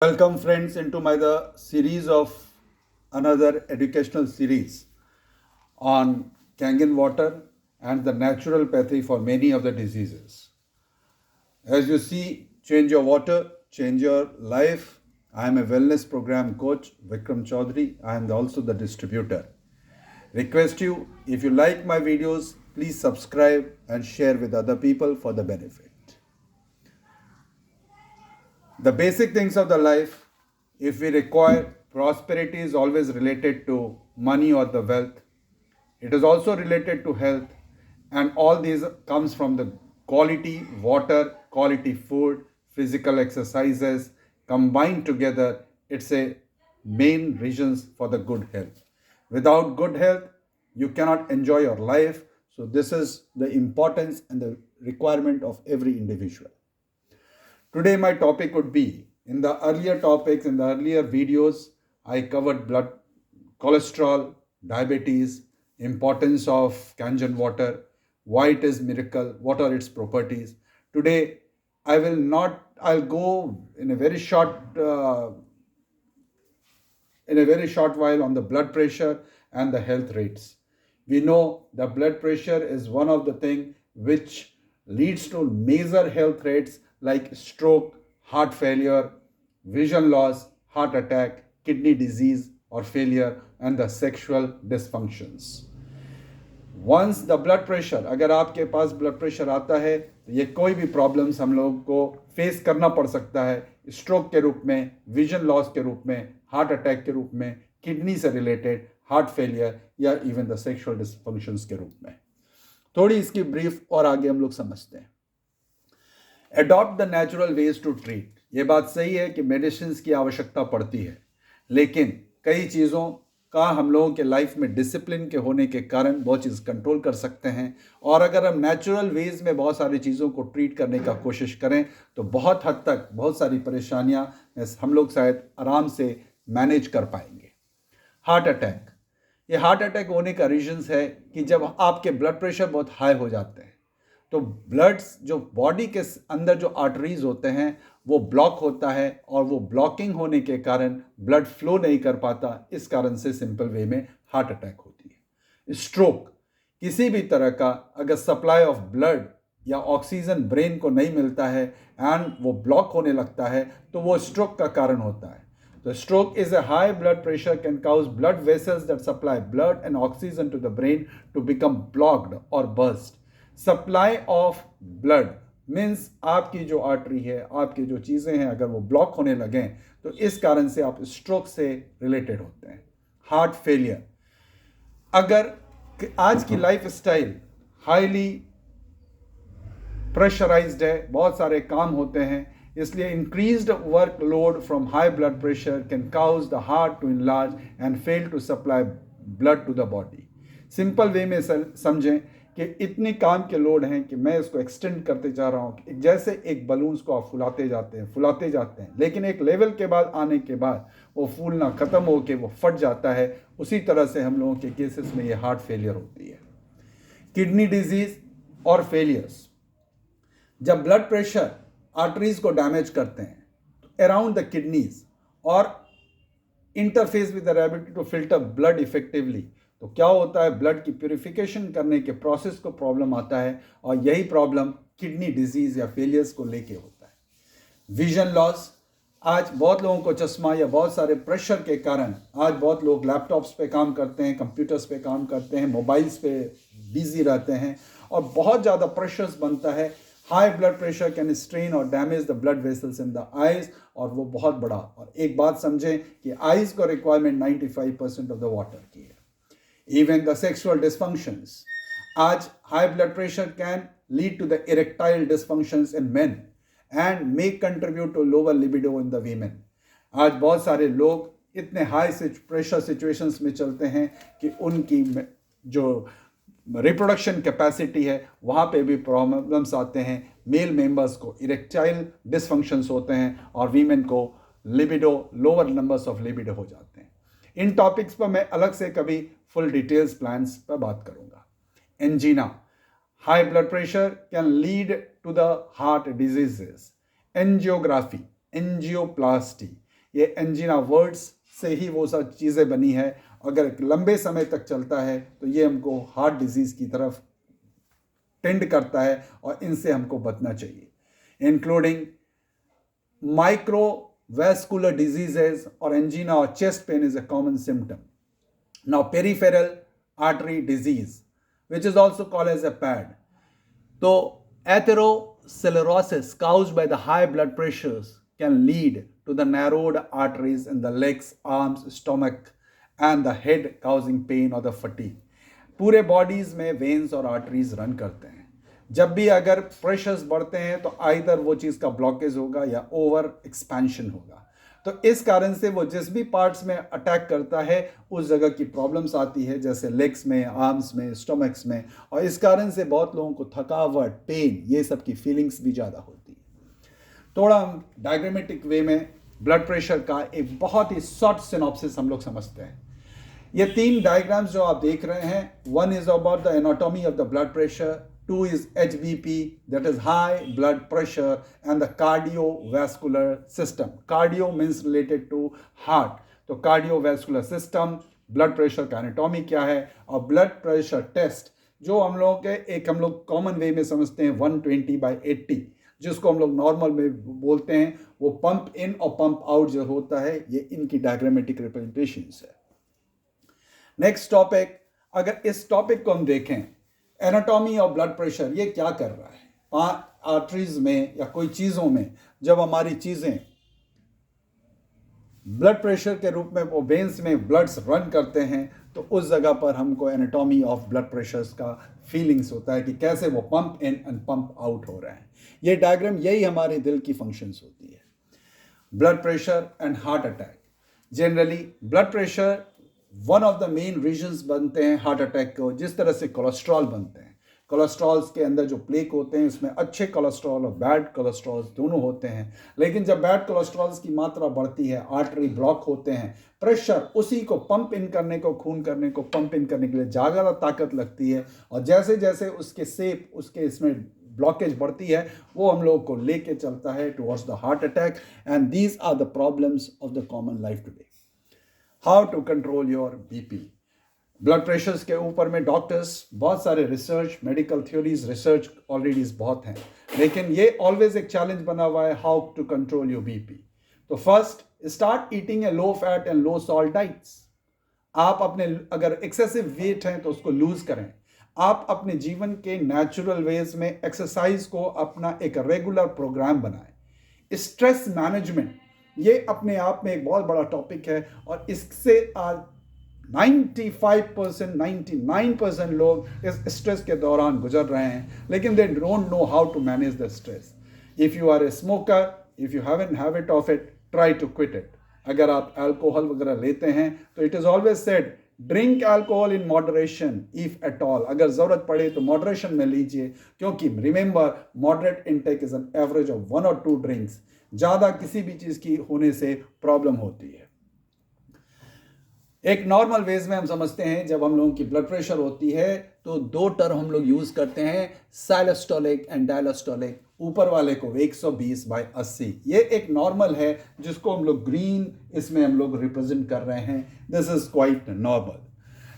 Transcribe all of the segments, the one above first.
Welcome friends into my the series of another educational series on Kangen water and the naturopathy for many of the diseases. As you see, change your water, change your life. I am a wellness program coach, Vikram Chaudhary. I am also the distributor. Request you, if you like my videos, please subscribe and share with other people for the benefit. The basic things of the life, if we require, prosperity is always related to money or the wealth. It is also related to health, and all these comes from the quality water, quality food, physical exercises combined together. It's a main reasons for the good health. Without good health, you cannot enjoy your life. So this is the importance and the requirement of every individual. Today, my topic would be, in the earlier topics, in the earlier videos, I covered blood cholesterol, diabetes, importance of Kangen water, why it is miracle, what are its properties. Today, I'll go in a very short while on the blood pressure and the health rates. We know the blood pressure is one of the things which leads to major health rates like stroke, heart failure, vision loss, heart attack, kidney disease or failure, and the sexual dysfunctions. Once the blood pressure, अगर आपके पास blood pressure आता है तो ये कोई भी problems हम लोगों को फेस करना पड़ सकता है, स्ट्रोक के रूप में, विजन लॉस के रूप में, हार्ट अटैक के रूप में, किडनी से रिलेटेड हार्ट फेलियर या इवन द सेक्सुअल डिस्फंक्शंस के रूप में. थोड़ी इसकी ब्रीफ और आगे हम लोग समझते हैं. Adopt the natural ways to treat. ये बात सही है कि मेडिसिन की आवश्यकता पड़ती है, लेकिन कई चीज़ों का हम लोगों के लाइफ में डिसिप्लिन के होने के कारण बहुत चीज़ कंट्रोल कर सकते हैं. और अगर हम नेचुरल वेज में बहुत सारी चीज़ों को ट्रीट करने का कोशिश करें तो बहुत हद तक बहुत सारी परेशानियां हम लोग शायद आराम से मैनेज कर पाएंगे. Heart attack. ये हार्ट अटैक होने का रीजंस है कि जब आपके ब्लड प्रेशर बहुत हाई हो जाते हैं तो ब्लड्स जो बॉडी के अंदर जो आर्टरीज होते हैं वो ब्लॉक होता है, और वो ब्लॉकिंग होने के कारण ब्लड फ्लो नहीं कर पाता. इस कारण से सिंपल वे में हार्ट अटैक होती है. स्ट्रोक. किसी भी तरह का अगर सप्लाई ऑफ ब्लड या ऑक्सीजन ब्रेन को नहीं मिलता है एंड वो ब्लॉक होने लगता है तो वो स्ट्रोक का कारण होता है. The stroke is a high blood pressure can cause blood vessels that supply blood and oxygen to the brain to become blocked or burst. Supply of blood means आपकी जो आर्टरी है, आपकी जो चीज़ें हैं, अगर वो ब्लॉक होने लगें तो इस कारण से आप स्ट्रोक से रिलेटेड होते हैं. Heart failure. अगर आज की लाइफ स्टाइल हाईली प्रेशराइज्ड है, बहुत सारे काम होते हैं, इसलिए increased workload from high blood pressure can cause the heart to enlarge and fail to supply blood to the body. Simple way में समझें कि इतने काम के लोड हैं कि मैं इसको एक्सटेंड करते जा रहा हूँ. जैसे एक बलून्स को आप फुलाते जाते हैं, लेकिन एक लेवल के बाद आने के बाद वो फूलना ख़त्म होकर वो फट जाता है. उसी तरह से हम लोगों के केसेस में ये हार्ट फेलियर होती है. किडनी डिजीज और फेलियर्स. जब ब्लड प्रेशर आर्टरीज को डैमेज करते हैं तो अराउंड द किडनीज और interface with the ability to filter blood effectively, तो क्या होता है, ब्लड की प्यूरिफिकेशन करने के प्रोसेस को प्रॉब्लम आता है, और यही प्रॉब्लम किडनी डिजीज या फेलियर्स को लेके होता है. Vision loss. आज बहुत लोगों को चश्मा या बहुत सारे प्रेशर के कारण आज बहुत लोग लैपटॉप्स पे काम करते हैं, कंप्यूटर्स पे काम करते हैं, मोबाइल्स पे बिजी रहते हैं और बहुत ज़्यादा प्रेशर्स बनता है. High blood pressure can strain और damage the blood vessels in the eyes, और वो बहुत बड़ा. और एक बात समझें कि आइज को रिक्वायरमेंट 95% ऑफ द वाटर की है. Even the sexual dysfunctions. आज high blood pressure can lead to the erectile dysfunctions in men and may contribute to lower libido in the women. आज बहुत सारे लोग इतने हाई प्रेशर सिचुएशंस में चलते हैं कि उनकी जो रिप्रोडक्शन कैपेसिटी है वहाँ पे भी प्रॉब्लम्स आते हैं. मेल मेंबर्स को इरेक्टाइल डिसफंक्शंस होते हैं और वीमेन को libido, lower numbers of libido हो जाते हैं. इन टॉपिक्स पर मैं अलग से कभी फुल डिटेल्स प्लान्स पर बात करूंगा. Angina. High blood pressure can lead to the heart diseases. Angiography, angioplasty. ये एंजीना वर्ड्स से ही वो सब चीज़ें बनी है। अगर लंबे समय तक चलता है तो ये हमको हार्ट डिजीज़ की तरफ टेंड करता है और इनसे हमको बचना चाहिए। Including microvascular diseases or angina or chest pain is a common symptom. Now peripheral artery disease, which is also called as a PAD. So atherosclerosis caused by the high blood pressures can lead to the narrowed arteries in the legs, arms, stomach and the head, causing pain or the fatigue. पूरे bodies में veins और arteries run करते हैं। जब भी अगर pressures बढ़ते हैं तो आइदर वो चीज़ का ब्लॉकेज होगा या ओवर एक्सपेंशन होगा। तो इस कारण से वो जिस भी पार्ट्स में अटैक करता है उस जगह की प्रॉब्लम्स आती है, जैसे लेग्स में, आर्म्स में, स्टमक्स में, और इस कारण से बहुत लोगों को थकावट, पेन, ये सब की फीलिंग्स भी ज़्यादा होती है। थोड़ा हम डायग्रामेटिक वे में ब्लड प्रेशर का एक बहुत ही शॉर्ट सिनॉप्सिस हम लोग समझते हैं। ये 3 डायग्राम्स जो आप देख रहे हैं, one is about the anatomy of the blood pressure, 2 is HBP, that is high blood pressure, and the cardiovascular system. Cardio means related to heart. तो cardiovascular system, blood pressure का एनाटॉमी क्या है, और ब्लड प्रेशर टेस्ट जो हम लोग के एक हम लोग कॉमन वे में समझते हैं 120/80, जिसको हम लोग नॉर्मल में बोलते हैं, वो पंप इन और पंप आउट जो होता है, ये इनकी डायग्रामेटिक रिप्रेजेंटेशंस है। नेक्स्ट टॉपिक, अगर इस टॉपिक को हम देखें, एनाटॉमी ऑफ ब्लड प्रेशर, ये क्या कर रहा है आर्टरीज में या कोई चीज़ों में। जब हमारी चीज़ें ब्लड प्रेशर के रूप में वो वेन्स में ब्लड्स रन करते हैं तो उस जगह पर हमको एनाटॉमी ऑफ ब्लड प्रेशर्स का फीलिंग्स होता है कि कैसे वो pump in and pump out हो रहे हैं। ये डायग्राम यही हमारे दिल की फंक्शंस होती है। Blood pressure and heart attack, generally blood pressure one of the main reasons बनते हैं हार्ट अटैक को, जिस तरह से कोलेस्ट्रॉल बनते हैं। कोलेस्ट्रॉल्स के अंदर जो प्लेक होते हैं उसमें अच्छे कोलेस्ट्रॉल और बैड कोलेस्ट्रॉल्स दोनों होते हैं, लेकिन जब बैड कोलेस्ट्रॉल्स की मात्रा बढ़ती है, आर्टरी ब्लॉक होते हैं, प्रेशर उसी को पंप इन करने को, खून करने को पंप इन करने के लिए ज़्यादा ताकत लगती है, और जैसे जैसे उसके सेप, उसके इसमें ब्लॉकेज बढ़ती है, वो हम लोग को लेके चलता है towards the heart attack. And these are the problems of the common life today. How to control your BP. Blood pressures के ऊपर में डॉक्टर्स बहुत सारे research, medical theories, research already बहुत हैं, लेकिन ये ऑलवेज एक चैलेंज बना हुआ है, how to control your BP. तो first, start eating a low fat and low salt diets. आप अपने अगर एक्सेसिव वेट हैं तो उसको लूज करें। आप अपने जीवन के नेचुरल वेज में एक्सरसाइज को अपना एक रेगुलर प्रोग्राम बनाएं। स्ट्रेस मैनेजमेंट, ये अपने आप में एक बहुत बड़ा टॉपिक है, और इससे आज 95%, 99% लोग इस स्ट्रेस के दौरान गुजर रहे हैं, लेकिन they don't know how to manage the stress. If you are a smoker, if you have an habit of it, try to quit it. अगर आप अल्कोहल वगैरह लेते हैं तो it is always said drink alcohol in moderation if at all. अगर ज़रूरत पड़े तो मॉडरेशन में लीजिए, क्योंकि remember moderate intake is an average of 1 or 2 drinks. ज़्यादा किसी भी चीज़ की होने से प्रॉब्लम होती है। एक नॉर्मल वेज में हम समझते हैं, जब हम लोगों की ब्लड प्रेशर होती है तो 2 टर्म हम लोग यूज़ करते हैं, साइलोस्टोलिक एंड डायलोस्टोलिक। ऊपर वाले को 120/80, ये एक नॉर्मल है जिसको हम लोग ग्रीन इसमें हम लोग रिप्रेजेंट कर रहे हैं। This is quite normal.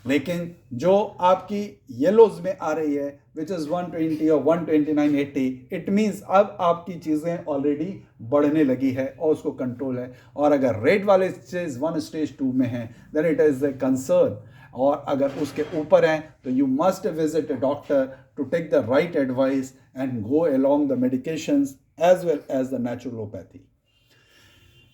लेकिन जो आपकी येलोज में आ रही है विच इज़ 120 और 129/80, इट मीन्स अब आपकी चीज़ें ऑलरेडी बढ़ने लगी है और उसको कंट्रोल है। और अगर रेड वाले स्टेज 1 स्टेज 2 में है then it is a concern, और अगर उसके ऊपर हैं तो you must visit a doctor to take the right advice and go along the medications as well as the naturopathy.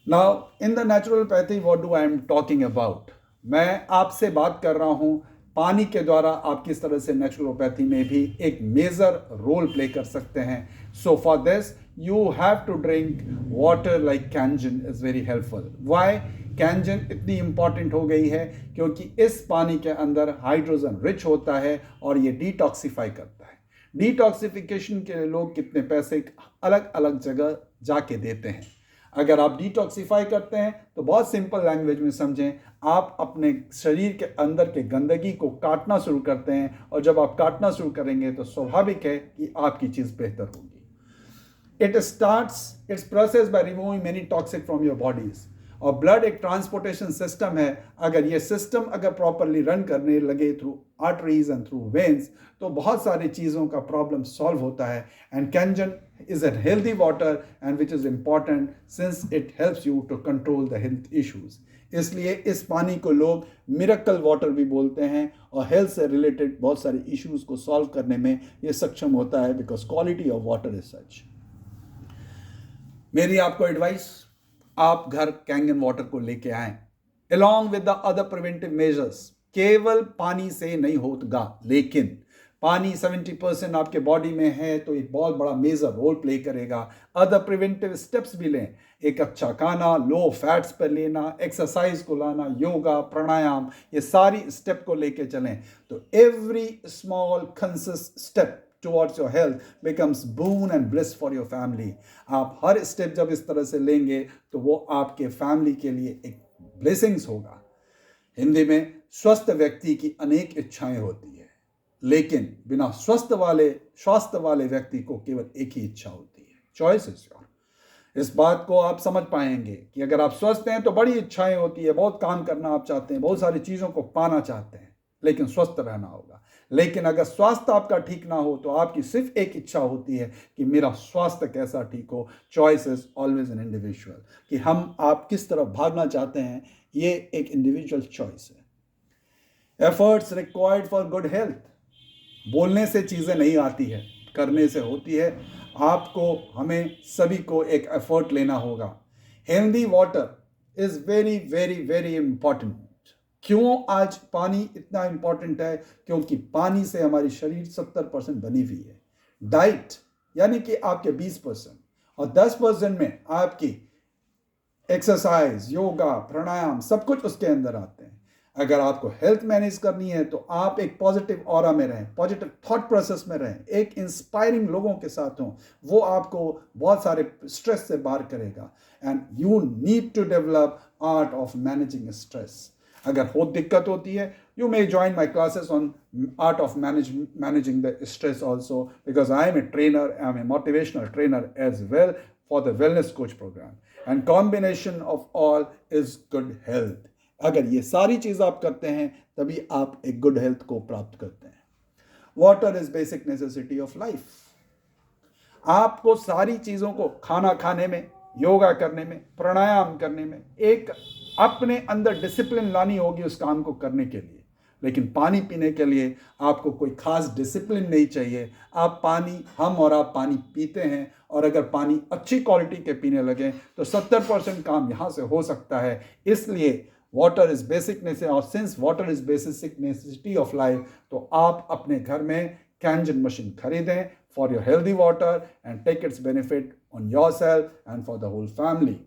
Now in the naturopathy what do I am talking about? मैं आपसे बात कर रहा हूँ पानी के द्वारा आप किस तरह से नेचुरोपैथी में भी एक मेजर रोल प्ले कर सकते हैं। So for this you have to drink water like Kangen is very helpful. Why Kangen इतनी इंपॉर्टेंट हो गई है? क्योंकि इस पानी के अंदर हाइड्रोजन रिच होता है और ये डिटॉक्सीफाई करता है। डिटॉक्सिफिकेशन के लिए लोग कितने पैसे अलग अलग जगह जाके देते हैं। अगर आप डिटॉक्सीफाई करते हैं तो बहुत सिंपल लैंग्वेज में समझें, आप अपने शरीर के अंदर के गंदगी को काटना शुरू करते हैं, और जब आप काटना शुरू करेंगे तो स्वाभाविक है कि आपकी चीज़ बेहतर होगी। It starts its process by removing many toxic from your bodies. और ब्लड एक ट्रांसपोर्टेशन सिस्टम है। अगर ये सिस्टम अगर प्रॉपरली रन करने लगे through arteries and through veins तो बहुत सारी चीज़ों का प्रॉब्लम सॉल्व होता है। And Kangen is an healthy water and which is important since it helps you to control the health issues. इसलिए इस पानी को लोग मिरेकल वाटर भी बोलते हैं और हेल्थ से रिलेटेड बहुत सारे इश्यूज को सॉल्व करने में ये सक्षम होता है because quality of water is such. मेरी आपको एडवाइस, आप घर कैंगन वाटर को लेके आए along with the other preventive measures। केवल पानी से नहीं होगा, लेकिन पानी 70% आपके बॉडी में है तो एक बहुत बड़ा मेजर रोल प्ले करेगा। अदर प्रिवेंटिव स्टेप्स भी लें, एक अच्छा खाना, लो फैट्स पर लेना, एक्सरसाइज को लाना, योगा, प्राणायाम, ये सारी स्टेप को लेके चलें तो every small conscious step towards your health becomes boon and bliss for your family। आप हर स्टेप जब इस तरह से लेंगे तो वो आपके फैमिली के लिए एक ब्लेसिंग्स होगा। हिंदी में स्वस्थ व्यक्ति की अनेक इच्छाएं होती है, लेकिन बिना स्वास्थ्य वाले व्यक्ति को केवल एक ही इच्छा होती है, चॉइस इज योर। इस बात को आप समझ पाएंगे कि अगर आप स्वस्थ हैं तो बड़ी इच्छाएं होती है, बहुत काम करना आप चाहते हैं, बहुत सारी चीज़ों को पाना चाहते हैं, लेकिन स्वस्थ रहना होगा। लेकिन अगर स्वास्थ्य आपका ठीक ना हो तो आपकी सिर्फ एक इच्छा होती है कि मेरा स्वास्थ्य कैसा ठीक हो। Choice is always an individual, कि आप किस तरफ भागना चाहते हैं, ये एक इंडिविजुअल चॉइस है। Efforts required for good health, बोलने से चीज़ें नहीं आती है, करने से होती है। आपको हमें सभी को एक एफर्ट लेना होगा। Healthy water is very very very important. क्यों आज पानी इतना इंपॉर्टेंट है? क्योंकि पानी से हमारी शरीर 70% बनी हुई है। डाइट यानी कि आपके 20% और 10% में आपकी एक्सरसाइज, योगा, प्राणायाम सब कुछ उसके अंदर आते हैं। अगर आपको हेल्थ मैनेज करनी है तो आप एक पॉजिटिव ऑरा में रहें, पॉजिटिव थॉट प्रोसेस में रहें, एक इंस्पायरिंग लोगों के साथ हों, वो आपको बहुत सारे स्ट्रेस से बाहर करेगा। And you need to develop art of managing stress. अगर बहुत दिक्कत होती है, you may join my classes on art of managing the stress also, because I am a trainer, I am a motivational trainer as well for the wellness coach program, and combination of all is good health। अगर ये सारी चीज़ आप करते हैं तभी आप एक good health को प्राप्त करते हैं। Water is basic necessity of life. आपको सारी चीज़ों को खाना खाने में, योगा करने में, प्राणायाम करने में एक अपने अंदर डिसिप्लिन लानी होगी उस काम को करने के लिए। लेकिन पानी पीने के लिए आपको कोई खास डिसिप्लिन नहीं चाहिए। आप पानी पीते हैं, और अगर पानी अच्छी क्वालिटी के पीने लगे तो 70% काम यहाँ से हो सकता है। इसलिए वाटर इज बेसिक नेसेसिटी, और since water is basic necessity of life, तो आप अपने घर में कैंजन मशीन खरीदें for your healthy water and take its benefit on yourself and for the whole family.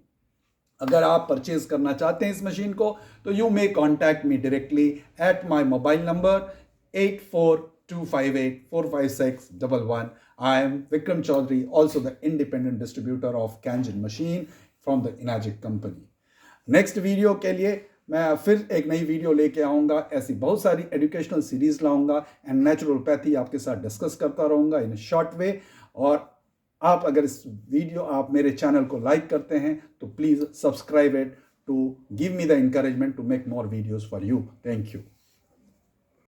अगर आप परचेज करना चाहते हैं इस मशीन को तो you may contact me directly at my mobile number 8425845611। I am Vikram Chaudhary, also the independent distributor of Kangen machine from the Enagic company. Next video के लिए मैं फिर एक नई वीडियो लेके आऊँगा। ऐसी बहुत सारी एजुकेशनल सीरीज लाऊंगा एंड नेचुरोपैथी आपके साथ डिस्कस करता रहूँगा इन शॉर्ट वे। और आप अगर आप मेरे चैनल को लाइक करते हैं तो please subscribe it to give me the encouragement to make more videos for you. Thank you.